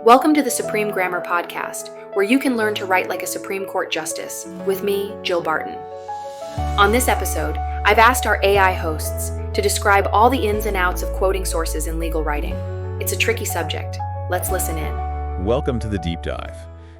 Welcome to the Supreme Grammar Podcast, where you can learn to write like a Supreme Court Justice, with me, Jill Barton. On this episode, I've asked our AI hosts to describe all the ins and outs of quoting sources in legal writing. It's a tricky subject. Let's listen in. Welcome to the deep dive.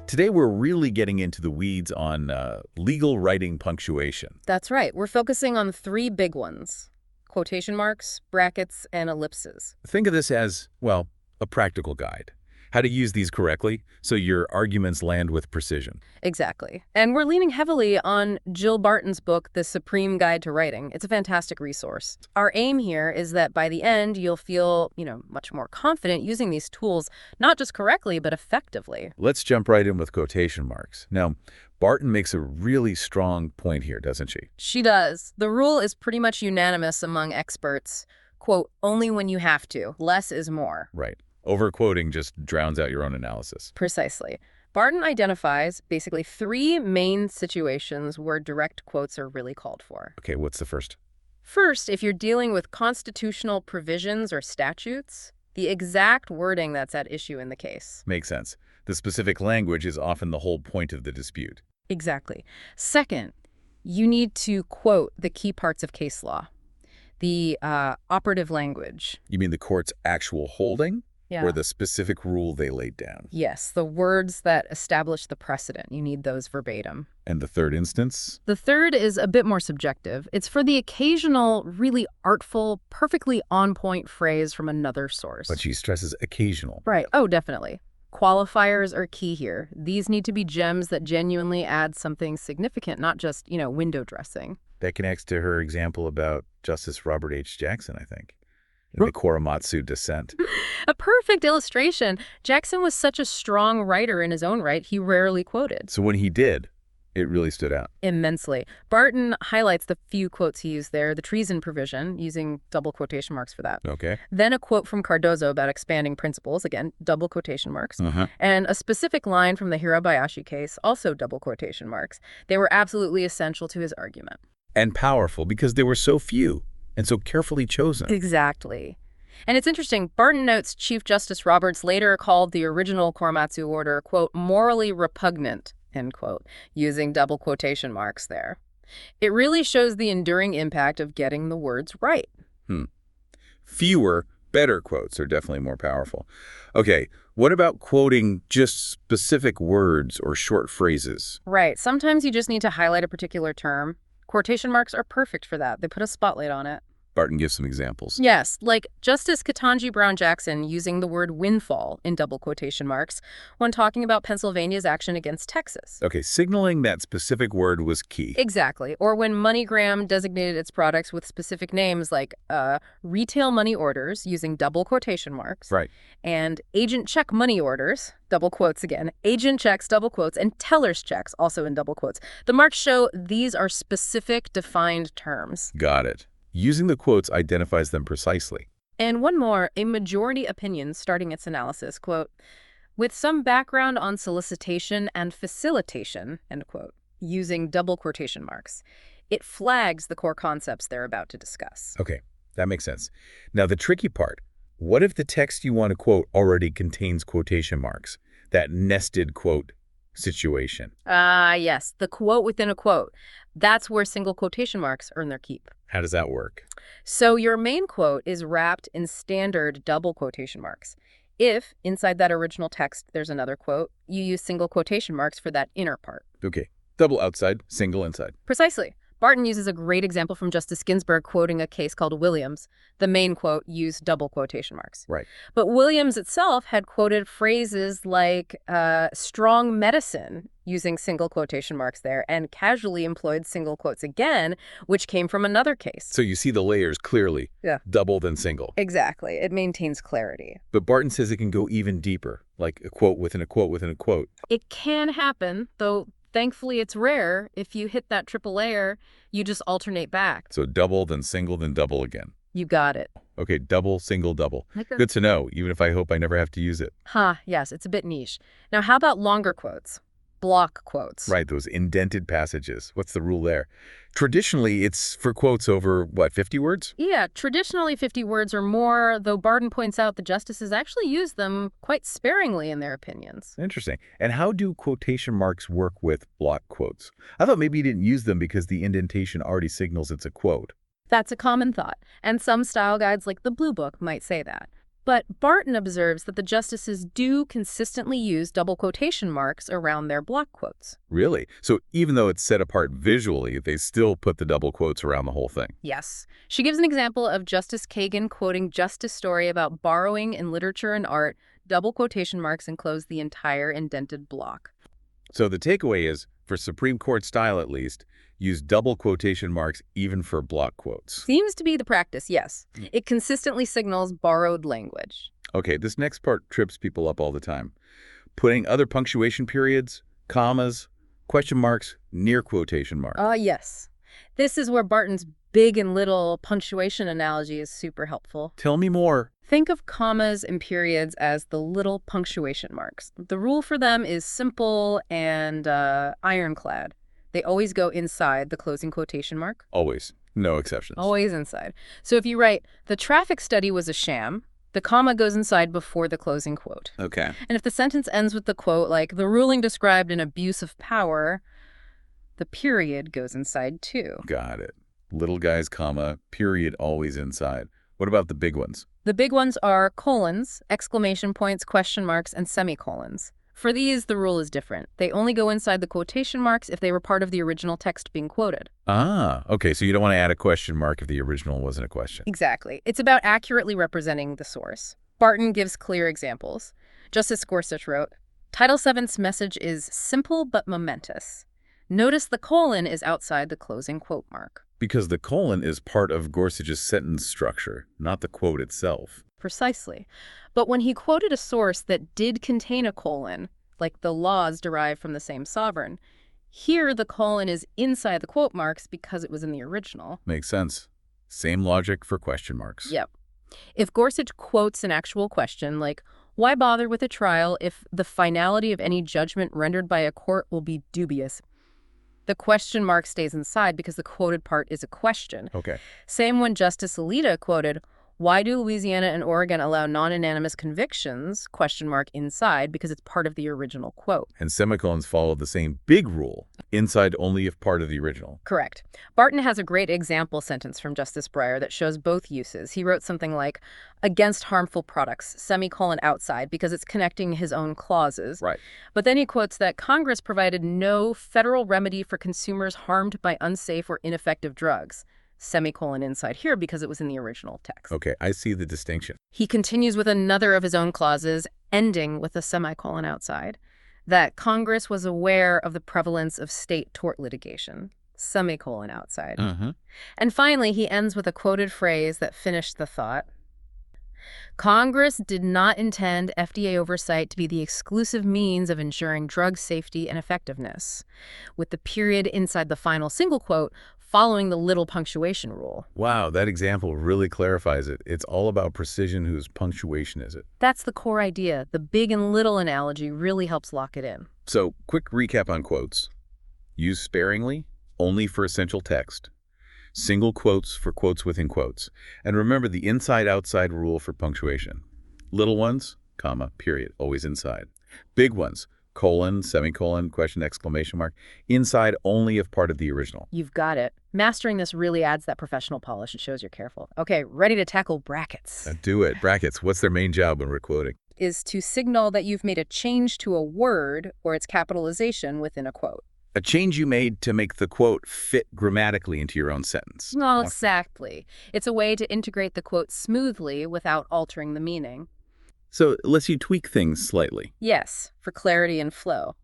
Today we're really getting into the weeds on legal writing punctuation. That's right. We're focusing on three big ones: quotation marks, brackets, and ellipses. Think of this as, well, a practical guide. How to use these correctly so your arguments land with precision. Exactly. And we're leaning heavily on Jill Barton's book, The Supreme Guide to Writing. It's a fantastic resource. Our aim here is that by the end, you'll feel, much more confident using these tools, not just correctly, but effectively. Let's jump right in with quotation marks. Now, Barton makes a really strong point here, doesn't she? She does. The rule is pretty much unanimous among experts. Quote, only when you have to. Less is more. Right. Overquoting just drowns out your own analysis. Precisely. Barton identifies basically three main situations where direct quotes are really called for. Okay, what's the first? First, if you're dealing with constitutional provisions or statutes, the exact wording that's at issue in the case. Makes sense. The specific language is often the whole point of the dispute. Exactly. Second, you need to quote the key parts of case law, the operative language. You mean the court's actual holding? Yeah. Or the specific rule they laid down? Yes, the words that establish the precedent. You need those verbatim. And the third instance? The third is a bit more subjective. It's for the occasional, really artful, perfectly on-point phrase from another source. But she stresses occasional. Right. Oh, definitely. Qualifiers are key here. These need to be gems that genuinely add something significant, not just, window dressing. That connects to her example about Justice Robert H. Jackson, I think. In the Korematsu dissent. A perfect illustration. Jackson was such a strong writer in his own right, he rarely quoted. So when he did, it really stood out. Immensely. Barton highlights the few quotes he used there, the treason provision, using double quotation marks for that. Okay. Then a quote from Cardozo about expanding principles, again, double quotation marks. And a specific line from the Hirabayashi case, also double quotation marks. They were absolutely essential to his argument. And powerful because they were so few and so carefully chosen. Exactly. And it's interesting, Barton notes Chief Justice Roberts later called the original Korematsu order, quote, morally repugnant, end quote, using double quotation marks there. It really shows the enduring impact of getting the words right. Fewer, better quotes are definitely more powerful. Okay, what about quoting just specific words or short phrases? Right. Sometimes you just need to highlight a particular term. Quotation marks are perfect for that. They put a spotlight on it. Barton gives some examples. Yes, like Justice Ketanji Brown Jackson using the word windfall in double quotation marks when talking about Pennsylvania's action against Texas. Okay, signaling that specific word was key. Exactly. Or when MoneyGram designated its products with specific names like retail money orders using double quotation marks. Right. And agent check money orders, double quotes again, agent checks, double quotes, and teller's checks, also in double quotes. The marks show these are specific defined terms. Got it. Using the quotes identifies them precisely. And one more, a majority opinion starting its analysis, quote, with some background on solicitation and facilitation, end quote, using double quotation marks. It flags the core concepts they're about to discuss. Okay, that makes sense. Now, the tricky part, what if the text you want to quote already contains quotation marks? That nested quote situation. Yes, the quote within a quote. That's where single quotation marks earn their keep. How does that work? So your main quote is wrapped in standard double quotation marks. If, inside that original text, there's another quote, you use single quotation marks for that inner part. Okay, double outside, single inside. Precisely. Barton uses a great example from Justice Ginsburg quoting a case called Williams. The main quote used double quotation marks. Right. But Williams itself had quoted phrases like strong medicine using single quotation marks there and casually employed single quotes again, which came from another case. So you see the layers clearly. Yeah. Double then single. Exactly. It maintains clarity. But Barton says it can go even deeper, like a quote within a quote within a quote. It can happen, though thankfully it's rare. If you hit that triple layer, you just alternate back. So double, then single, then double again. You got it. Okay, double, single, double. Good to know, even if I hope I never have to use it. Yes, it's a bit niche. Now, how about longer quotes? block quotes. Right, those indented passages. What's the rule there? Traditionally, it's for quotes over, what, 50 words? Yeah, traditionally 50 words or more, though Barton points out the justices actually use them quite sparingly in their opinions. Interesting. And how do quotation marks work with block quotes? I thought maybe you didn't use them because the indentation already signals it's a quote. That's a common thought, and some style guides like the Blue Book might say that. But Barton observes that the justices do consistently use double quotation marks around their block quotes. Really? So even though it's set apart visually, they still put the double quotes around the whole thing? Yes. She gives an example of Justice Kagan quoting Justice Story about borrowing in literature and art. Double quotation marks enclose the entire indented block. So the takeaway is, for Supreme Court style at least, use double quotation marks even for block quotes. Seems to be the practice, yes. It consistently signals borrowed language. Okay, this next part trips people up all the time. Putting other punctuation periods, commas, question marks near quotation marks. Yes. This is where Barton's big and little punctuation analogy is super helpful. Tell me more. Think of commas and periods as the little punctuation marks. The rule for them is simple and ironclad. They always go inside the closing quotation mark. Always. No exceptions. Always inside. So if you write, the traffic study was a sham, the comma goes inside before the closing quote. Okay. And if the sentence ends with the quote, like, the ruling described an abuse of power, the period goes inside too. Got it. Little guys, comma, period always inside. What about the big ones? The big ones are colons, exclamation points, question marks, and semicolons. For these, the rule is different. They only go inside the quotation marks if they were part of the original text being quoted. Ah, okay, so you don't want to add a question mark if the original wasn't a question. Exactly. It's about accurately representing the source. Barton gives clear examples. Justice Gorsuch wrote, Title VII's message is simple but momentous. Notice the colon is outside the closing quote mark. Because the colon is part of Gorsuch's sentence structure, not the quote itself. Precisely. But when he quoted a source that did contain a colon, like the laws derived from the same sovereign, here the colon is inside the quote marks because it was in the original. Makes sense. Same logic for question marks. Yep. If Gorsuch quotes an actual question, like, why bother with a trial if the finality of any judgment rendered by a court will be dubious? The question mark stays inside because the quoted part is a question. Okay. Same when Justice Alito quoted, why do Louisiana and Oregon allow non-unanimous convictions, question mark, inside, because it's part of the original quote. And semicolons follow the same big rule, inside only if part of the original. Correct. Barton has a great example sentence from Justice Breyer that shows both uses. He wrote something like, against harmful products, semicolon outside, because it's connecting his own clauses. Right. But then he quotes that Congress provided no federal remedy for consumers harmed by unsafe or ineffective drugs. Semicolon inside here because it was in the original text. Okay, I see the distinction. He continues with another of his own clauses, ending with a semicolon outside, that Congress was aware of the prevalence of state tort litigation, semicolon outside. And finally, he ends with a quoted phrase that finished the thought. Congress did not intend FDA oversight to be the exclusive means of ensuring drug safety and effectiveness, with the period inside the final single quote following the little punctuation rule. Wow, that example really clarifies it. It's all about precision. Whose punctuation is it? That's the core idea. The big and little analogy really helps lock it in. So, quick recap on quotes. Use sparingly, only for essential text. Single quotes for quotes within quotes. And remember the inside-outside rule for punctuation. Little ones, comma, period, always inside. Big ones, colon, semicolon, question, exclamation mark, inside only if part of the original. You've got it. Mastering this really adds that professional polish and shows you're careful. Okay, ready to tackle brackets. Do it. Brackets, what's their main job when we're quoting? Is to signal that you've made a change to a word or its capitalization within a quote. A change you made to make the quote fit grammatically into your own sentence. Well, exactly. It's a way to integrate the quote smoothly without altering the meaning. So it lets you tweak things slightly. Yes, for clarity and flow.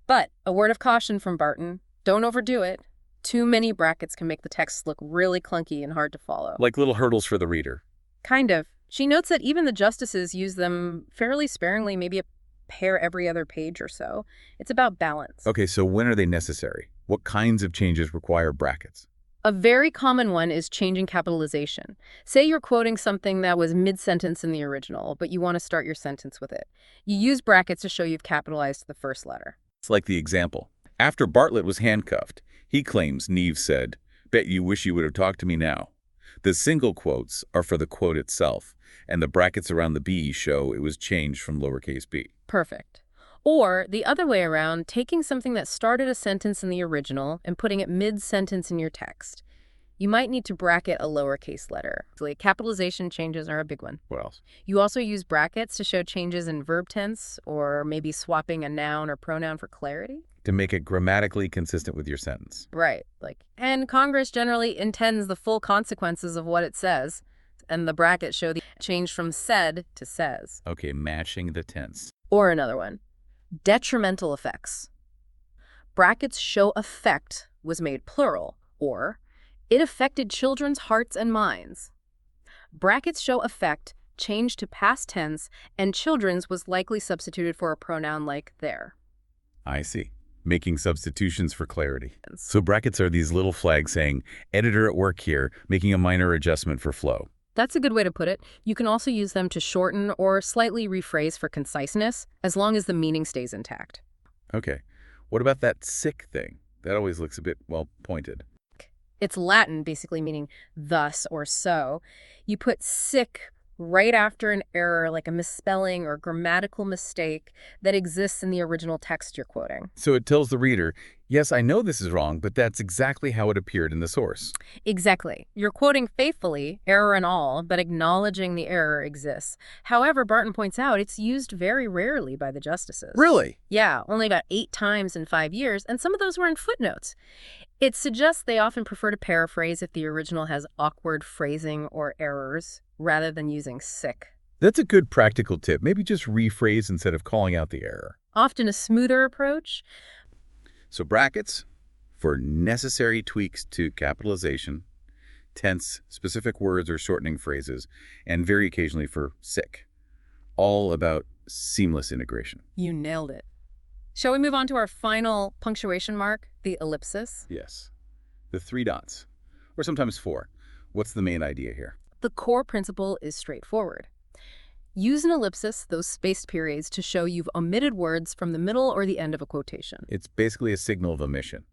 But a word of caution from Barton, don't overdo it. Too many brackets can make the text look really clunky and hard to follow. Like little hurdles for the reader. Kind of. She notes that even the justices use them fairly sparingly, maybe a pair every other page or so. It's about balance. Okay, so when are they necessary? What kinds of changes require brackets? A very common one is changing capitalization. Say you're quoting something that was mid-sentence in the original, but you want to start your sentence with it. You use brackets to show you've capitalized the first letter. It's like the example. After Bartlett was handcuffed, he claims Neve said, "Bet you wish you would have talked to me now." The single quotes are for the quote itself, and the brackets around the B show it was changed from lowercase b. Perfect. Or the other way around, taking something that started a sentence in the original and putting it mid-sentence in your text. You might need to bracket a lowercase letter. Capitalization changes are a big one. What else? You also use brackets to show changes in verb tense or maybe swapping a noun or pronoun for clarity. To make it grammatically consistent with your sentence. Right. And Congress generally intends the full consequences of what it says, and the brackets show the change from said to says. Okay, matching the tense. Or another one, detrimental effects. Brackets show effect was made plural, or it affected children's hearts and minds. Brackets show effect changed to past tense, and children's was likely substituted for a pronoun like their. I see. Making substitutions for clarity. So brackets are these little flags saying, editor at work here, making a minor adjustment for flow. That's a good way to put it. You can also use them to shorten or slightly rephrase for conciseness, as long as the meaning stays intact. Okay. What about that sick thing? That always looks a bit, well, pointed. It's Latin, basically meaning thus or so. You put sic right after an error like a misspelling or grammatical mistake that exists in the original text you're quoting. So it tells the reader, yes, I know this is wrong, but that's exactly how it appeared in the source. Exactly. You're quoting faithfully, error and all, but acknowledging the error exists. However, Barton points out it's used very rarely by the justices. Really? Yeah, only about 8 times in 5 years, and some of those were in footnotes. It suggests they often prefer to paraphrase if the original has awkward phrasing or errors, rather than using sick. That's a good practical tip. Maybe just rephrase instead of calling out the error. Often a smoother approach. So brackets for necessary tweaks to capitalization, tense, specific words or shortening phrases, and very occasionally for sick. All about seamless integration. You nailed it. Shall we move on to our final punctuation mark, the ellipsis? Yes. The 3 dots, or sometimes 4. What's the main idea here? The core principle is straightforward. Use an ellipsis, those spaced periods, to show you've omitted words from the middle or the end of a quotation. It's basically a signal of omission.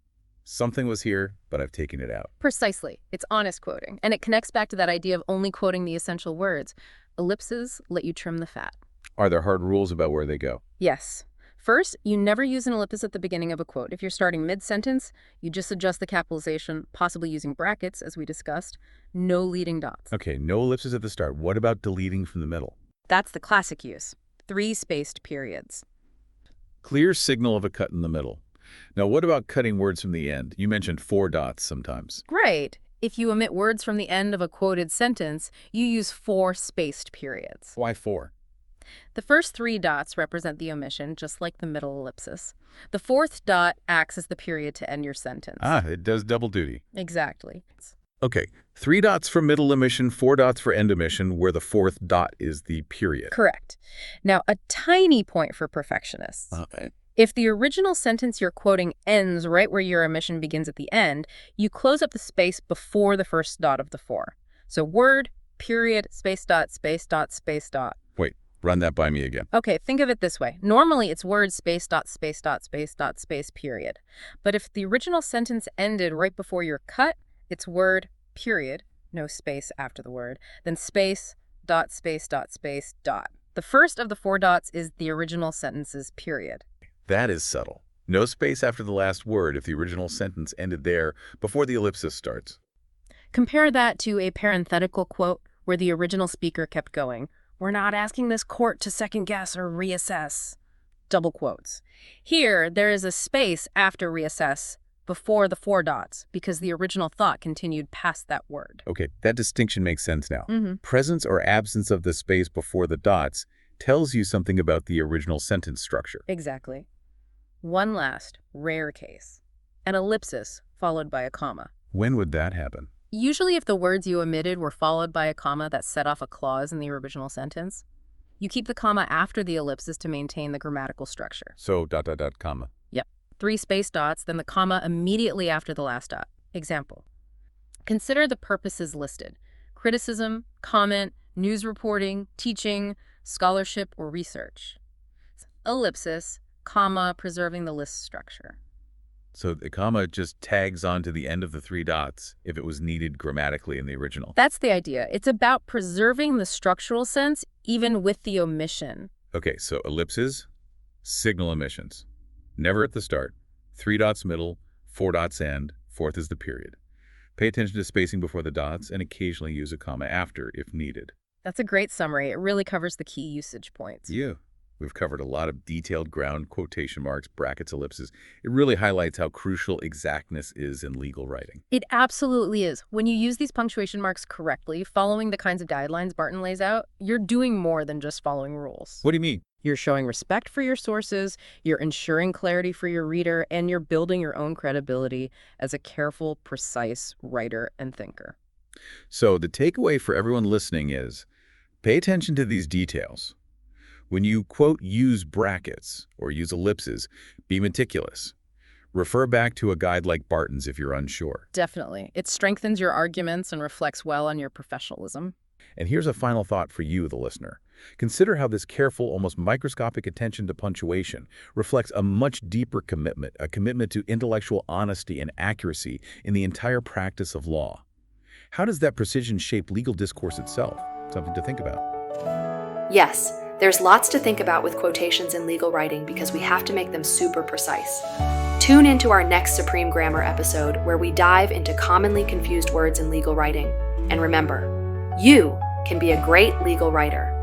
Something was here, but I've taken it out. Precisely. It's honest quoting, and it connects back to that idea of only quoting the essential words. Ellipses let you trim the fat. Are there hard rules about where they go? Yes. First, you never use an ellipsis at the beginning of a quote. If you're starting mid-sentence, you just adjust the capitalization, possibly using brackets, as we discussed. No leading dots. Okay, no ellipses at the start. What about deleting from the middle? That's the classic use. 3 spaced periods. Clear signal of a cut in the middle. Now, what about cutting words from the end? You mentioned 4 dots sometimes. Great. If you omit words from the end of a quoted sentence, you use 4 spaced periods. Why 4? The first 3 dots represent the omission, just like the middle ellipsis. The 4th dot acts as the period to end your sentence. Ah, it does double duty. Exactly. Okay, 3 dots for middle omission, 4 dots for end omission, where the 4th dot is the period. Correct. Now, a tiny point for perfectionists. Okay. If the original sentence you're quoting ends right where your omission begins at the end, you close up the space before the first dot of the 4. So word, period, space dot, space dot, space dot. Wait, run that by me again. Okay, think of it this way. Normally, it's word, space dot, space dot, space dot, space, period. But if the original sentence ended right before your cut, it's word, period, no space after the word, then space, dot, space dot, space, dot. The first of the 4 dots is the original sentence's period. That is subtle. No space after the last word if the original sentence ended there before the ellipsis starts. Compare that to a parenthetical quote where the original speaker kept going, "We're not asking this court to second guess or reassess." Double quotes. Here, there is a space after reassess before the 4 dots because the original thought continued past that word. Okay, that distinction makes sense now. Mm-hmm. Presence or absence of the space before the dots tells you something about the original sentence structure. Exactly. One last, rare case. An ellipsis followed by a comma. When would that happen? Usually if the words you omitted were followed by a comma that set off a clause in the original sentence. You keep the comma after the ellipsis to maintain the grammatical structure. So, dot, dot, dot, comma. Yep. 3 space dots, then the comma immediately after the last dot. Example. Consider the purposes listed: criticism, comment, news reporting, teaching, scholarship, or research. Ellipsis, comma, preserving the list structure. So the comma just tags on to the end of the 3 dots if it was needed grammatically in the original. That's the idea. It's about preserving the structural sense even with the omission. Okay, so ellipses, signal omissions. Never at the start. 3 dots middle, 4 dots end, fourth is the period. Pay attention to spacing before the dots and occasionally use a comma after if needed. That's a great summary. It really covers the key usage points. Yeah. We've covered a lot of detailed ground, quotation marks, brackets, ellipses. It really highlights how crucial exactness is in legal writing. It absolutely is. When you use these punctuation marks correctly, following the kinds of guidelines Barton lays out, you're doing more than just following rules. What do you mean? You're showing respect for your sources, you're ensuring clarity for your reader, and you're building your own credibility as a careful, precise writer and thinker. So the takeaway for everyone listening is pay attention to these details. When you, quote, use brackets or use ellipses, be meticulous. Refer back to a guide like Barton's if you're unsure. Definitely. It strengthens your arguments and reflects well on your professionalism. And here's a final thought for you, the listener. Consider how this careful, almost microscopic attention to punctuation reflects a much deeper commitment, a commitment to intellectual honesty and accuracy in the entire practice of law. How does that precision shape legal discourse itself? Something to think about. Yes, there's lots to think about with quotations in legal writing because we have to make them super precise. Tune into our next Supreme Grammar episode where we dive into commonly confused words in legal writing. And remember, you can be a great legal writer.